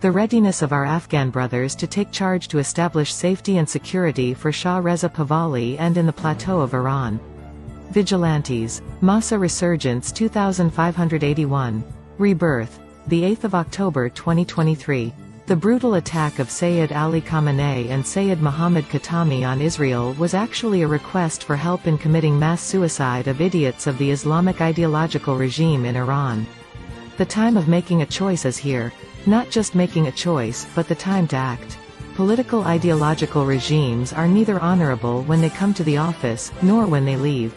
The readiness of our Afghan brothers to take charge to establish safety and security for Shah Reza Pahlavi and in the plateau of Iran. Vigilantes. Mahsa Resurgence 2581. Rebirth. The 8th of October 2023. The brutal attack of Sayyid Ali Khamenei and Sayyid Mohammad Khatami on Israel was actually a request for help in committing mass suicide of idiots of the Islamic ideological regime in Iran. The time of making a choice is here. Not just making a choice, but the time to act. Political ideological regimes are neither honorable when they come to the office, nor when they leave.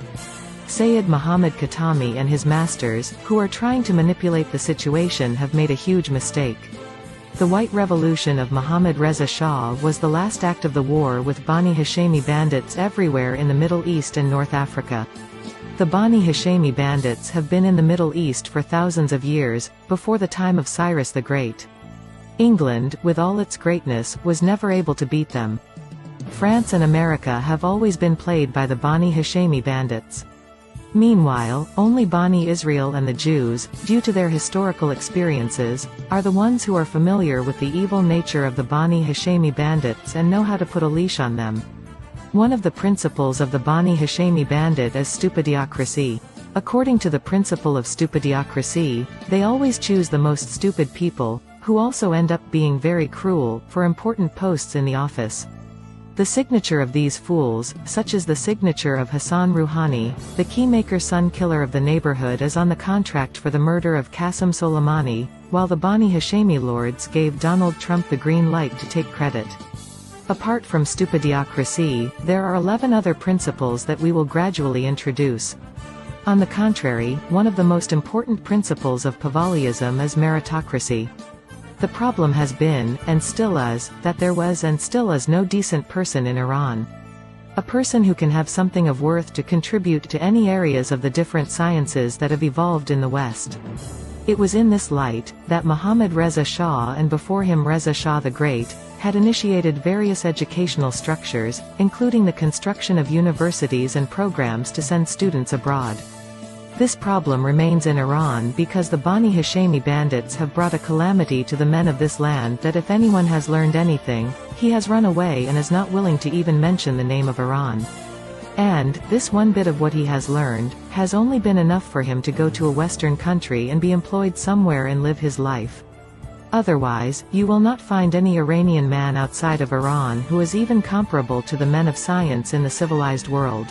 Sayyid Mohammad Khatami and his masters, who are trying to manipulate the situation, have made a huge mistake. The White Revolution of Mohammad Reza Shah was the last act of the war with Bani Hashemi bandits everywhere in the Middle East and North Africa. The Bani Hashemi bandits have been in the Middle East for thousands of years, before the time of Cyrus the Great. England, with all its greatness, was never able to beat them. France and America have always been played by the Bani Hashemi bandits. Meanwhile, only Bani Israel and the Jews, due to their historical experiences, are the ones who are familiar with the evil nature of the Bani Hashemi bandits and know how to put a leash on them. One of the principles of the Bani Hashemi bandit is stupidocracy. According to the principle of stupidocracy, they always choose the most stupid people, who also end up being very cruel, for important posts in the office. The signature of these fools, such as the signature of Hassan Rouhani, the keymaker son killer of the neighborhood, is on the contract for the murder of Qasem Soleimani, while the Bani Hashemi lords gave Donald Trump the green light to take credit. Apart from stupidocracy, there are 11 other principles that we will gradually introduce. On the contrary, one of the most important principles of Pahlavism is meritocracy. The problem has been, and still is, that there was and still is no decent person in Iran. A person who can have something of worth to contribute to any areas of the different sciences that have evolved in the West. It was in this light, that Mohammad Reza Shah and before him Reza Shah the Great, had initiated various educational structures, including the construction of universities and programs to send students abroad. This problem remains in Iran because the Bani Hashemi bandits have brought a calamity to the men of this land that if anyone has learned anything, he has run away and is not willing to even mention the name of Iran. And, this one bit of what he has learned, has only been enough for him to go to a Western country and be employed somewhere and live his life. Otherwise, you will not find any Iranian man outside of Iran who is even comparable to the men of science in the civilized world.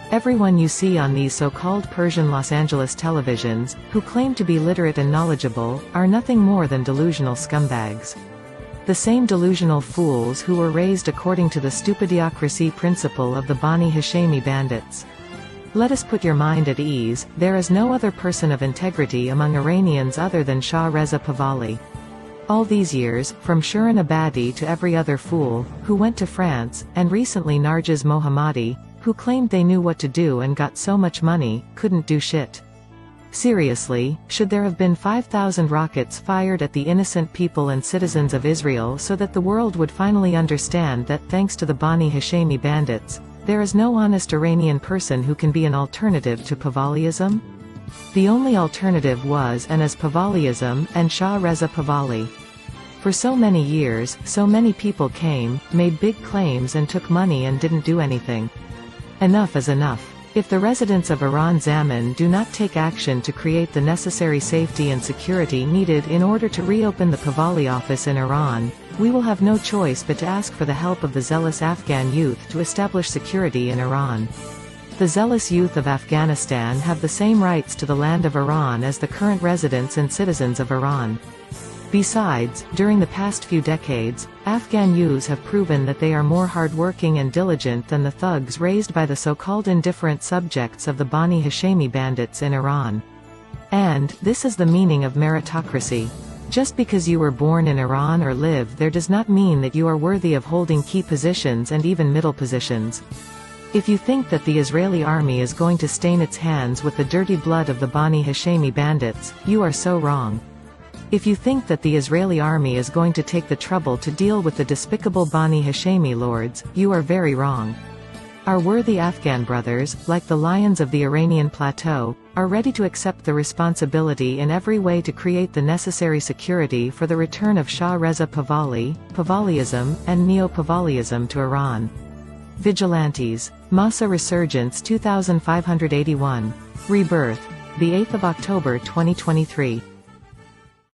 Everyone you see on these so-called Persian Los Angeles televisions, who claim to be literate and knowledgeable, are nothing more than delusional scumbags. The same delusional fools who were raised according to the stupidocracy principle of the Bani Hashemi bandits. Let us put your mind at ease, there is no other person of integrity among Iranians other than Shah Reza Pahlavi. All these years, from Shirin Ebadi to every other fool, who went to France, and recently Narges Mohammadi, who claimed they knew what to do and got so much money, couldn't do shit. Seriously, should there have been 5,000 rockets fired at the innocent people and citizens of Israel so that the world would finally understand that thanks to the Bani Hashemi bandits, there is no honest Iranian person who can be an alternative to Pahlavism? The only alternative was and is Pahlavism, and Shah Reza Pahlavi. For so many years, so many people came, made big claims and took money and didn't do anything. Enough is enough. If the residents of Iran Zaman do not take action to create the necessary safety and security needed in order to reopen the Pahlavi office in Iran, we will have no choice but to ask for the help of the zealous Afghan youth to establish security in Iran. The zealous youth of Afghanistan have the same rights to the land of Iran as the current residents and citizens of Iran. Besides, during the past few decades, Afghan youths have proven that they are more hardworking and diligent than the thugs raised by the so-called indifferent subjects of the Bani Hashemi bandits in Iran. And, this is the meaning of meritocracy. Just because you were born in Iran or live there does not mean that you are worthy of holding key positions and even middle positions. If you think that the Israeli army is going to stain its hands with the dirty blood of the Bani Hashemi bandits, you are so wrong. If you think that the Israeli army is going to take the trouble to deal with the despicable Bani Hashemi lords, you are very wrong. Our worthy Afghan brothers, like the lions of the Iranian plateau, are ready to accept the responsibility in every way to create the necessary security for the return of Shah Reza Pahlavi, Pahlavism, and Neo-Pahlavism to Iran. Vigilantes. Mahsa Resurgence 2581. Rebirth. 8 October 2023.